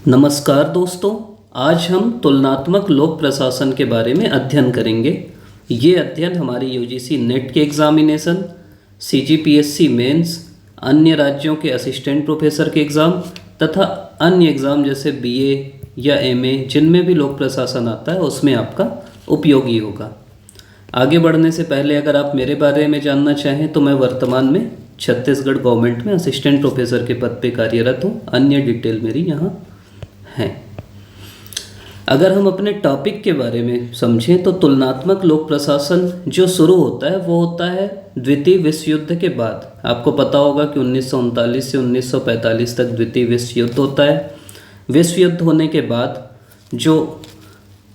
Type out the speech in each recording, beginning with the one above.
नमस्कार दोस्तों। आज हम तुलनात्मक लोक प्रशासन के बारे में अध्ययन करेंगे। ये अध्ययन हमारी यूजीसी नेट के एग्जामिनेशन, सीजीपीएससी मेंस, अन्य राज्यों के असिस्टेंट प्रोफेसर के एग्ज़ाम तथा अन्य एग्ज़ाम जैसे बीए या एमए जिनमें भी लोक प्रशासन आता है उसमें आपका उपयोगी होगा। आगे बढ़ने से पहले अगर आप मेरे बारे में जानना चाहें तो मैं वर्तमान में छत्तीसगढ़ गवर्नमेंट में असिस्टेंट प्रोफेसर के पद पे कार्यरत हूँ। अन्य डिटेल मेरी यहाँ हैं। अगर हम अपने टॉपिक के बारे में समझें तो तुलनात्मक लोक प्रशासन जो शुरू होता है वो होता है द्वितीय विश्व युद्ध के बाद। आपको पता होगा कि 1939 से 1945 तक द्वितीय विश्व युद्ध होता है। विश्व युद्ध होने के बाद जो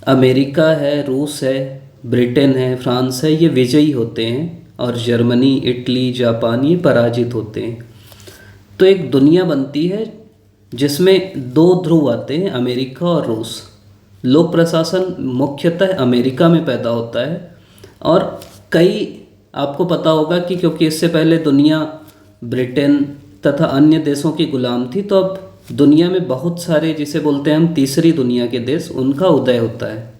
अमेरिका है, रूस है, ब्रिटेन है, फ्रांस है, ये विजयी होते हैं और जर्मनी, इटली, जापान ये पराजित होते हैं। तो एक दुनिया बनती है जिसमें दो ध्रुव आते हैं, अमेरिका और रूस। लोक प्रशासन मुख्यतः अमेरिका में पैदा होता है और कई आपको पता होगा कि क्योंकि इससे पहले दुनिया ब्रिटेन तथा अन्य देशों की गुलाम थी, तो अब दुनिया में बहुत सारे जिसे बोलते हैं हम तीसरी दुनिया के देश, उनका उदय होता है।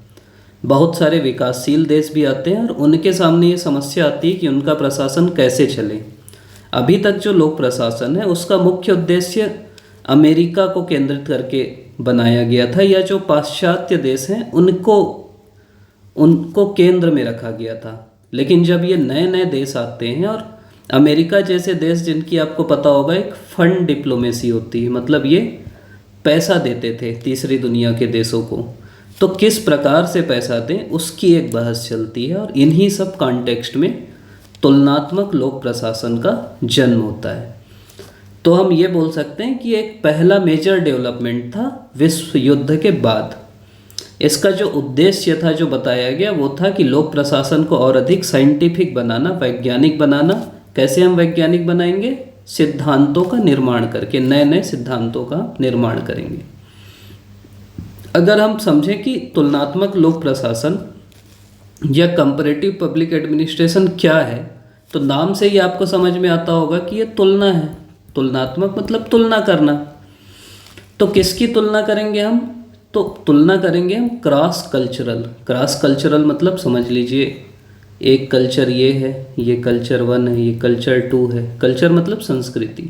बहुत सारे विकासशील देश भी आते हैं और उनके सामने ये समस्या आती है कि उनका प्रशासन कैसे चले। अभी तक जो लोक प्रशासन है उसका मुख्य उद्देश्य अमेरिका को केंद्रित करके बनाया गया था, या जो पाश्चात्य देश हैं उनको केंद्र में रखा गया था। लेकिन जब ये नए नए देश आते हैं और अमेरिका जैसे देश जिनकी आपको पता होगा एक फंड डिप्लोमेसी होती है, मतलब ये पैसा देते थे तीसरी दुनिया के देशों को, तो किस प्रकार से पैसा दें उसकी एक बहस चलती है और इन्हीं सब कॉन्टेक्स्ट में तुलनात्मक लोक प्रशासन का जन्म होता है। तो हम ये बोल सकते हैं कि एक पहला मेजर डेवलपमेंट था विश्व युद्ध के बाद। इसका जो उद्देश्य था जो बताया गया वो था कि लोक प्रशासन को और अधिक साइंटिफिक बनाना, वैज्ञानिक बनाना। कैसे हम वैज्ञानिक बनाएंगे? सिद्धांतों का निर्माण करके, नए नए सिद्धांतों का निर्माण करेंगे। अगर हम समझें कि तुलनात्मक लोक प्रशासन या कंपैरेटिव पब्लिक एडमिनिस्ट्रेशन क्या है, तो नाम से ही आपको समझ में आता होगा कि ये तुलना है। तुलनात्मक मतलब तुलना करना। तो किसकी तुलना करेंगे हम? तो तुलना करेंगे हम क्रॉस कल्चरल। क्रॉस कल्चरल मतलब समझ लीजिए एक कल्चर ये है, ये कल्चर 1 है, ये कल्चर 2 है। कल्चर मतलब संस्कृति।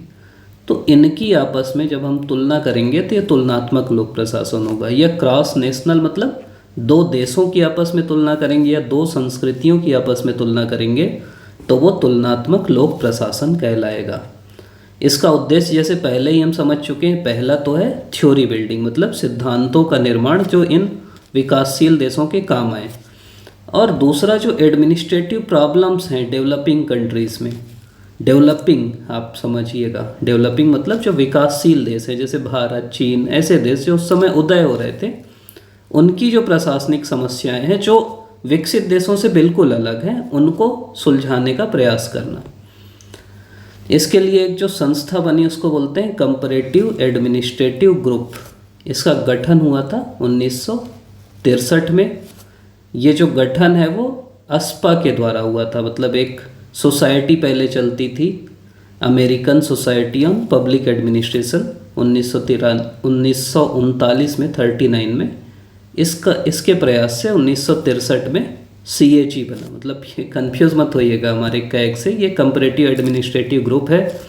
तो इनकी आपस में जब हम तुलना करेंगे तो ये तुलनात्मक लोक प्रशासन होगा। या क्रॉस नेशनल मतलब दो देशों की आपस में तुलना करेंगे या दो संस्कृतियों की आपस में तुलना करेंगे तो वो तुलनात्मक लोक प्रशासन कहलाएगा। इसका उद्देश्य जैसे पहले ही हम समझ चुके हैं, पहला तो है थ्योरी बिल्डिंग, मतलब सिद्धांतों का निर्माण जो इन विकासशील देशों के काम आए। और दूसरा जो एडमिनिस्ट्रेटिव प्रॉब्लम्स हैं डेवलपिंग कंट्रीज़ में, डेवलपिंग आप समझिएगा, डेवलपिंग मतलब जो विकासशील देश है जैसे भारत, चीन, ऐसे देश जो उस समय उदय हो रहे थे, उनकी जो प्रशासनिक समस्याएं हैं जो विकसित देशों से बिल्कुल अलग हैं, उनको सुलझाने का प्रयास करना। इसके लिए एक जो संस्था बनी उसको बोलते हैं कंपैरेटिव एडमिनिस्ट्रेटिव ग्रुप। इसका गठन हुआ था 1963 में। ये जो गठन है वो अस्पा के द्वारा हुआ था, मतलब एक सोसाइटी पहले चलती थी, American society on public administration, 1939 में 39 में इसके प्रयास से 1963 में CAG बना। मतलब ये कन्फ्यूज़ मत होइएगा हमारे कैग से, ये कंपैरेटिव एडमिनिस्ट्रेटिव ग्रुप है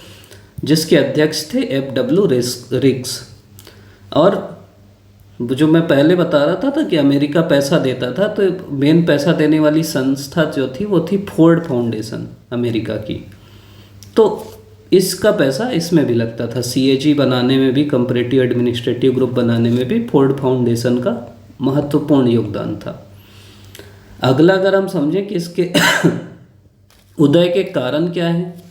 जिसके अध्यक्ष थे FW रिग्स। और जो मैं पहले बता रहा था कि अमेरिका पैसा देता था, तो मेन पैसा देने वाली संस्था जो थी वो थी फोर्ड फाउंडेशन अमेरिका की। तो इसका पैसा इसमें भी लगता था, CAG बनाने में भी, कंपैरेटिव एडमिनिस्ट्रेटिव ग्रुप बनाने में भी फोर्ड फाउंडेशन का महत्वपूर्ण योगदान था। अगला अगर हम समझें कि इसके उदय के कारण क्या है,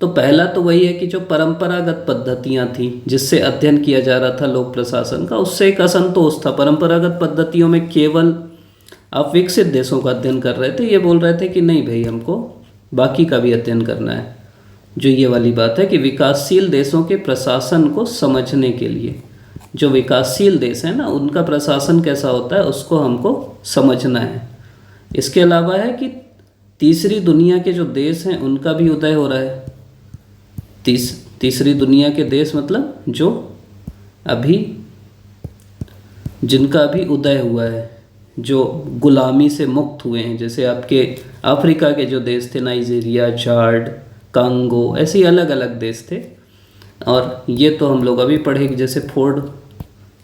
तो पहला तो वही है कि जो परंपरागत पद्धतियां थी जिससे अध्ययन किया जा रहा था लोक प्रशासन का, उससे एक असंतोष था। परंपरागत पद्धतियों में केवल आप विकसित देशों का अध्ययन कर रहे थे, ये बोल रहे थे कि नहीं भाई, हमको बाकी का भी अध्ययन करना है। जो ये वाली बात है कि विकासशील देशों के प्रशासन को समझने के लिए, जो विकासशील देश है ना उनका प्रशासन कैसा होता है उसको हमको समझना है। इसके अलावा है कि तीसरी दुनिया के जो देश हैं उनका भी उदय हो रहा है। तीसरी दुनिया के देश मतलब जो अभी जिनका अभी उदय हुआ है, जो गुलामी से मुक्त हुए हैं, जैसे आपके अफ्रीका के जो देश थे, नाइजीरिया, चाड, कांगो, ऐसे ही अलग अलग देश थे। और ये तो हम लोग अभी पढ़े कि जैसे फोर्ड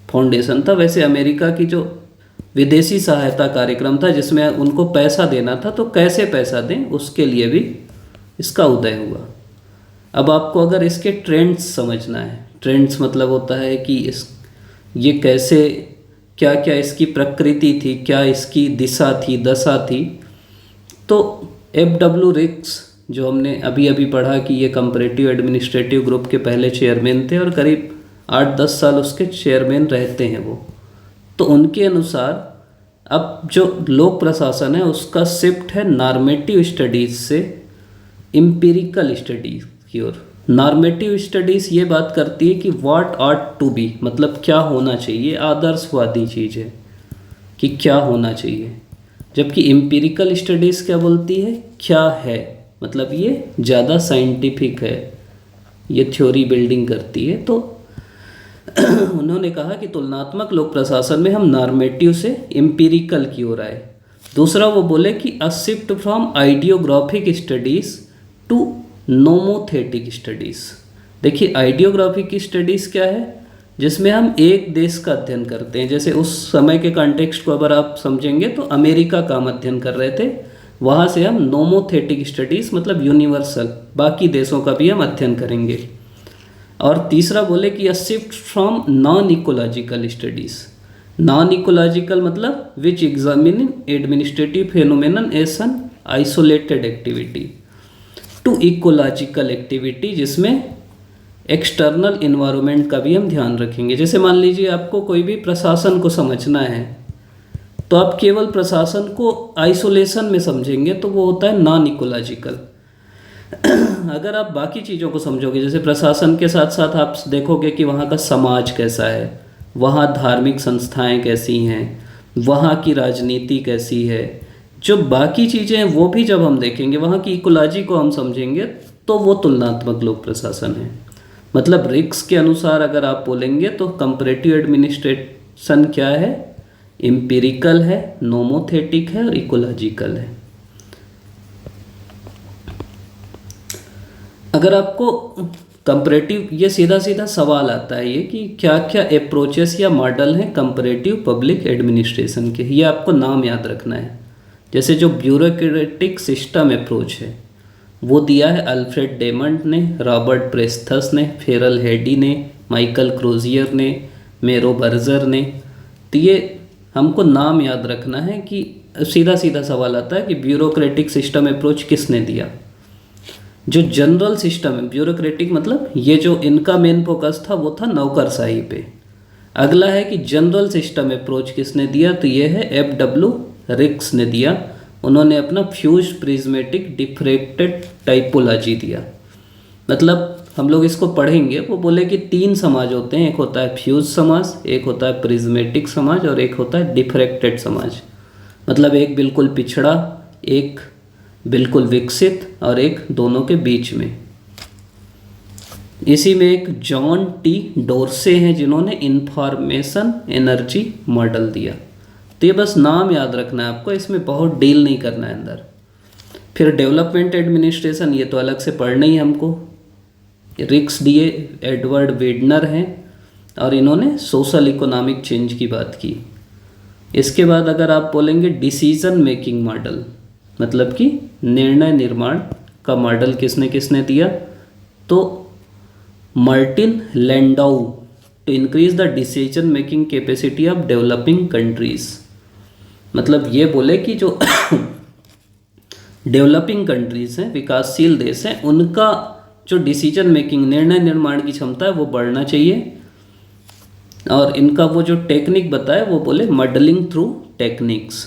फाउंडेशन था, वैसे अमेरिका की जो विदेशी सहायता कार्यक्रम था जिसमें उनको पैसा देना था, तो कैसे पैसा दें उसके लिए भी इसका उदय हुआ। अब आपको अगर इसके ट्रेंड्स समझना है, ट्रेंड्स मतलब होता है कि ये कैसे, क्या क्या इसकी प्रकृति थी, क्या इसकी दिशा थी, दशा थी, तो F.W. रिक्स जो हमने अभी अभी पढ़ा कि ये कंपैरेटिव एडमिनिस्ट्रेटिव ग्रुप के पहले चेयरमैन थे और करीब 8-10 साल उसके चेयरमैन रहते हैं वो। तो उनके अनुसार अब जो लोक प्रशासन है उसका शिफ्ट है नॉर्मेटिव स्टडीज़ से एम्पिरिकल स्टडीज़ की ओर। नॉर्मेटिव स्टडीज़ ये बात करती है कि व्हाट आर्ट टू बी, मतलब क्या होना चाहिए, आदर्शवादी चीज़ है कि क्या होना चाहिए। जबकि एम्पिरिकल स्टडीज़ क्या बोलती है, क्या है, मतलब ये ज़्यादा साइंटिफिक है, ये थ्योरी बिल्डिंग करती है। तो उन्होंने कहा कि तुलनात्मक लोक प्रशासन में हम नॉर्मेटिव से एम्पिरिकल की ओर आए। दूसरा वो बोले कि a shift from idiographic studies to nomothetic studies. देखिए आइडियोग्राफिक स्टडीज़ क्या है, जिसमें हम एक देश का अध्ययन करते हैं। जैसे उस समय के कॉन्टेक्स्ट को अगर आप समझेंगे तो अमेरिका का हम अध्ययन कर रहे थे, वहाँ से हम नोमोथेटिक स्टडीज़ मतलब यूनिवर्सल बाकी देशों का भी हम अध्ययन करेंगे। और तीसरा बोले कि a shift from non ecological studies. Non ecological मतलब which examine administrative phenomenon as an isolated activity, to ecological activity जिसमें एक्सटर्नल इन्वायरमेंट का भी हम ध्यान रखेंगे। जैसे मान लीजिए आपको कोई भी प्रशासन को समझना है तो आप केवल प्रशासन को आइसोलेशन में समझेंगे तो वो होता है नॉन इकोलॉजिकल। अगर आप बाकी चीज़ों को समझोगे, जैसे प्रशासन के साथ साथ आप देखोगे कि वहाँ का समाज कैसा है, वहाँ धार्मिक संस्थाएं कैसी हैं, वहाँ की राजनीति कैसी है, जो बाकी चीज़ें हैं वो भी जब हम देखेंगे, वहाँ की इकोलॉजी को हम समझेंगे, तो वो तुलनात्मक लोक प्रशासन है। मतलब रिक्स के अनुसार अगर आप बोलेंगे तो कंपैरेटिव एडमिनिस्ट्रेशन क्या है, एम्पिरिकल है, नोमोथेटिक है और इकोलॉजिकल है। अगर आपको कंपैरेटिव, ये सीधा सीधा सवाल आता है ये कि क्या क्या अप्रोचेस या मॉडल हैं कंपैरेटिव पब्लिक एडमिनिस्ट्रेशन के, ये आपको नाम याद रखना है। जैसे जो ब्यूरोक्रेटिक सिस्टम अप्रोच है वो दिया है अल्फ्रेड डेमंड ने, रॉबर्ट प्रेस्थस ने, फेरल हेडी ने, माइकल क्रोजियर ने, मेरो बर्जर ने। तो ये हमको नाम याद रखना है कि सीधा सीधा सवाल आता है कि ब्यूरोक्रेटिक सिस्टम अप्रोच किसने दिया। जो जनरल सिस्टम है, ब्यूरोक्रेटिक मतलब ये जो इनका मेन फोकस था वो था नौकरशाही पे। अगला है कि जनरल सिस्टम अप्रोच किसने दिया, तो ये है F.W. रिक्स ने दिया। उन्होंने अपना फ्यूज प्रिज्मेटिक डिफ्रैक्टेड टाइपोलॉजी दिया। मतलब हम लोग इसको पढ़ेंगे, वो बोले कि 3 समाज होते हैं, एक होता है फ्यूज समाज, एक होता है प्रिज्मेटिक समाज और एक होता है डिफ्रैक्टेड समाज। मतलब एक बिल्कुल पिछड़ा, एक बिल्कुल विकसित और एक दोनों के बीच में। इसी में एक जॉन टी डोरसे हैं जिन्होंने इंफॉर्मेशन एनर्जी मॉडल दिया। तो ये बस नाम याद रखना है आपको, इसमें बहुत डील नहीं करना है अंदर। फिर डेवलपमेंट एडमिनिस्ट्रेशन, ये तो अलग से पढ़ना ही हमको। रिक्स दिए एडवर्ड वेडनर हैं और इन्होंने सोशल इकोनॉमिक चेंज की बात की। इसके बाद अगर आप बोलेंगे डिसीजन मेकिंग मॉडल, मतलब कि निर्णय निर्माण का मॉडल किसने किसने दिया, तो Martin Landau, to increase the decision making capacity of developing countries. मतलब ये बोले कि जो डेवलपिंग कंट्रीज हैं, विकासशील देश हैं, उनका जो डिसीजन मेकिंग, निर्णय निर्माण की क्षमता है वो बढ़ना चाहिए। और इनका वो जो टेक्निक बताया वो बोले मॉडलिंग थ्रू टेक्निक्स।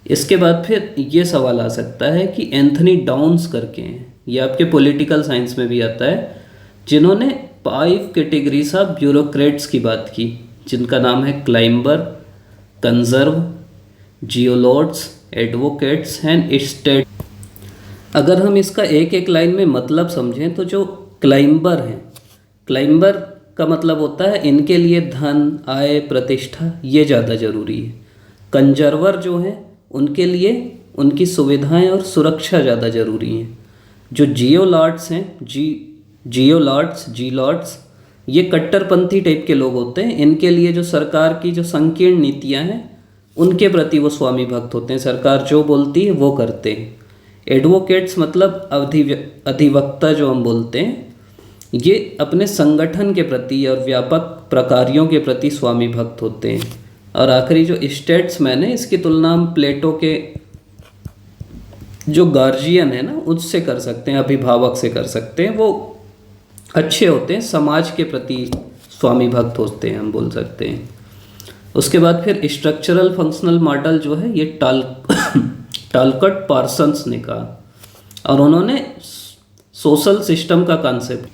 इसके बाद फिर ये सवाल आ सकता है कि एंथनी डाउन्स करके हैं, ये आपके पॉलिटिकल साइंस में भी आता है, जिन्होंने 5 कैटेगरीज ऑफ ब्यूरोक्रेट्स की बात की, जिनका नाम है climber, conserve, zealots, advocates and state. अगर हम इसका एक एक लाइन में मतलब समझें तो जो क्लाइंबर हैं, क्लाइंबर का मतलब होता है इनके लिए धन, आय, प्रतिष्ठा ये ज़्यादा जरूरी है। कंजर्वर जो हैं उनके लिए उनकी सुविधाएं और सुरक्षा ज़्यादा जरूरी हैं। जो जियोलॉर्ड्स हैं, जी लॉर्ड्स ये कट्टरपंथी टाइप के लोग होते हैं। इनके लिए जो सरकार की जो संकीर्ण नीतियां हैं उनके प्रति वो स्वामी भक्त होते हैं, सरकार जो बोलती है वो करते हैं। एडवोकेट्स मतलब अधिवक्ता जो हम बोलते हैं, ये अपने संगठन के प्रति और व्यापक प्रकार्यों के प्रति स्वामी भक्त होते हैं। और आखिरी जो स्टेट्समैन है, इसकी तुलना हम प्लेटो के जो गार्जियन है ना उससे कर सकते हैं, अभिभावक से कर सकते हैं। वो अच्छे होते हैं, समाज के प्रति स्वामी भक्त होते हैं, हम बोल सकते हैं। उसके बाद फिर स्ट्रक्चरल फंक्शनल मॉडल जो है ये टालकट पार्सन्स ने कहा, और उन्होंने सोशल सिस्टम का कॉन्सेप्ट,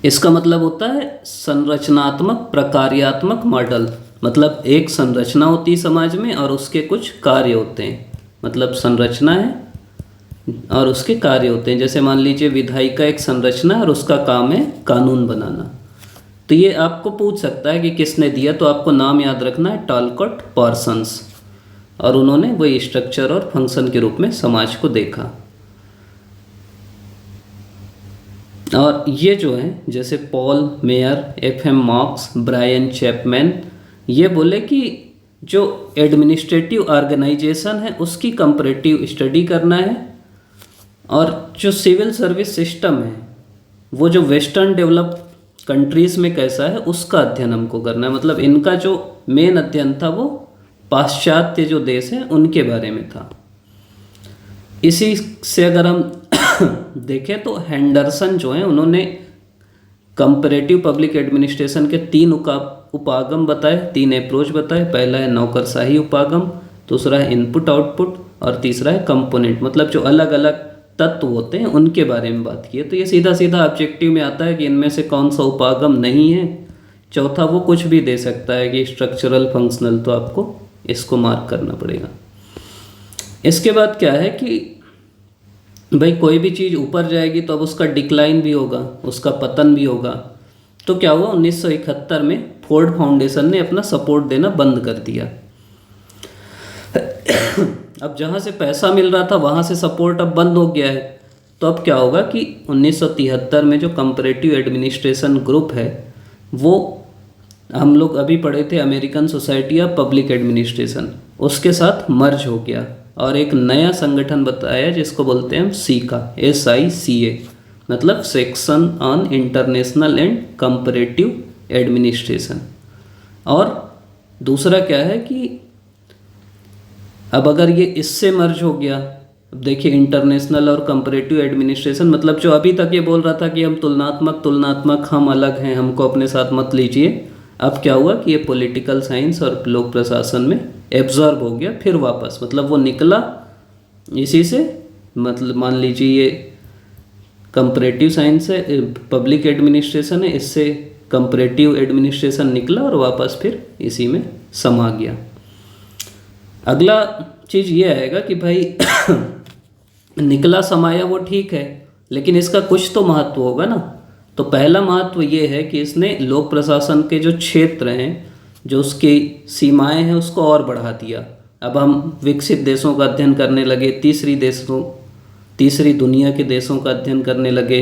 इसका मतलब होता है संरचनात्मक प्रकार्यात्मक मॉडल। मतलब एक संरचना होती है समाज में और उसके कुछ कार्य होते हैं। मतलब संरचना है और उसके कार्य होते हैं। जैसे मान लीजिए विधायिका एक संरचना और उसका काम है कानून बनाना। तो ये आपको पूछ सकता है कि किसने दिया, तो आपको नाम याद रखना है, टालकट पार्सन्स। और उन्होंने वही स्ट्रक्चर और फंक्शन के रूप में समाज को देखा। और ये जो है जैसे Paul Meyer, FM Marx, Brian Chapman, ये बोले कि जो एडमिनिस्ट्रेटिव ऑर्गेनाइजेशन है उसकी कंपैरेटिव स्टडी करना है, और जो सिविल सर्विस सिस्टम है वो जो वेस्टर्न डेवलप कंट्रीज़ में कैसा है उसका अध्ययन हमको करना है। मतलब इनका जो मेन अध्ययन था वो पाश्चात्य जो देश हैं उनके बारे में था। इसी से अगर हम देखें तो हेंडरसन जो हैं उन्होंने कंपैरेटिव पब्लिक एडमिनिस्ट्रेशन के 3 उपागम बताए, 3 अप्रोच बताए। पहला है नौकरशाही उपागम, दूसरा है इनपुट आउटपुट, और तीसरा है कंपोनेंट। मतलब जो अलग अलग तत्व होते हैं उनके बारे में बात की है। तो ये सीधा सीधा ऑब्जेक्टिव में आता है कि इनमें से कौन सा उपागम नहीं है। चौथा वो कुछ भी दे सकता है कि स्ट्रक्चरल फंक्शनल, तो आपको इसको मार्क करना पड़ेगा। इसके बाद क्या है कि भाई कोई भी चीज़ ऊपर जाएगी तो अब उसका डिक्लाइन भी होगा, उसका पतन भी होगा। तो क्या हुआ, 1971 में फोर्ड फाउंडेशन ने अपना सपोर्ट देना बंद कर दिया। अब जहाँ से पैसा मिल रहा था वहाँ से सपोर्ट अब बंद हो गया है। तो अब क्या होगा कि 1973 में जो कंपैरेटिव एडमिनिस्ट्रेशन ग्रुप है वो हम लोग अभी पढ़े थे American society of public administration, उसके साथ मर्ज हो गया और एक नया संगठन बताया जिसको बोलते हैं हम SICA, मतलब section on international and comparative administration. और दूसरा क्या है कि अब अगर ये इससे मर्ज हो गया, अब देखिए इंटरनेशनल और कंपैरेटिव एडमिनिस्ट्रेशन, मतलब जो अभी तक ये बोल रहा था कि हम तुलनात्मक हम अलग हैं, हमको अपने साथ मत लीजिए, अब क्या हुआ कि ये पॉलिटिकल साइंस और लोक प्रशासन में एब्जॉर्ब हो गया। फिर वापस मतलब वो निकला इसी से, मतलब मान लीजिए ये कंपैरेटिव साइंस है, पब्लिक एडमिनिस्ट्रेशन है, इससे कंपैरेटिव एडमिनिस्ट्रेशन निकला और वापस फिर इसी में समा गया। अगला चीज़ ये आएगा कि भाई निकला समाया वो ठीक है, लेकिन इसका कुछ तो महत्व होगा ना। तो पहला महत्व ये है कि इसने लोक प्रशासन के जो क्षेत्र हैं, जो उसकी सीमाएं हैं, उसको और बढ़ा दिया। अब हम विकसित देशों का अध्ययन करने लगे, तीसरी दुनिया के देशों का अध्ययन करने लगे।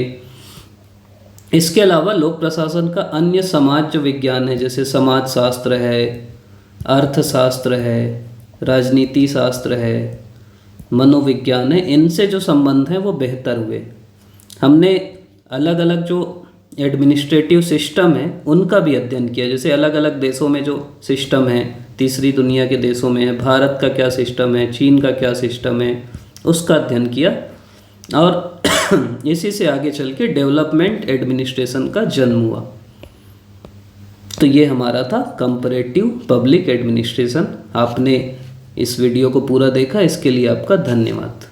इसके अलावा लोक प्रशासन का अन्य समाज जो विज्ञान है, जैसे समाज शास्त्र है, अर्थशास्त्र है, राजनीति शास्त्र है, मनोविज्ञान है, इनसे जो संबंध है वो बेहतर हुए। हमने अलग अलग जो एडमिनिस्ट्रेटिव सिस्टम है उनका भी अध्ययन किया। जैसे अलग अलग देशों में जो सिस्टम है, तीसरी दुनिया के देशों में है, भारत का क्या सिस्टम है, चीन का क्या सिस्टम है, उसका अध्ययन किया। और इसी से आगे चल के डेवलपमेंट एडमिनिस्ट्रेशन का जन्म हुआ। तो ये हमारा था कंपैरेटिव पब्लिक एडमिनिस्ट्रेशन। आपने इस वीडियो को पूरा देखा, इसके लिए आपका धन्यवाद।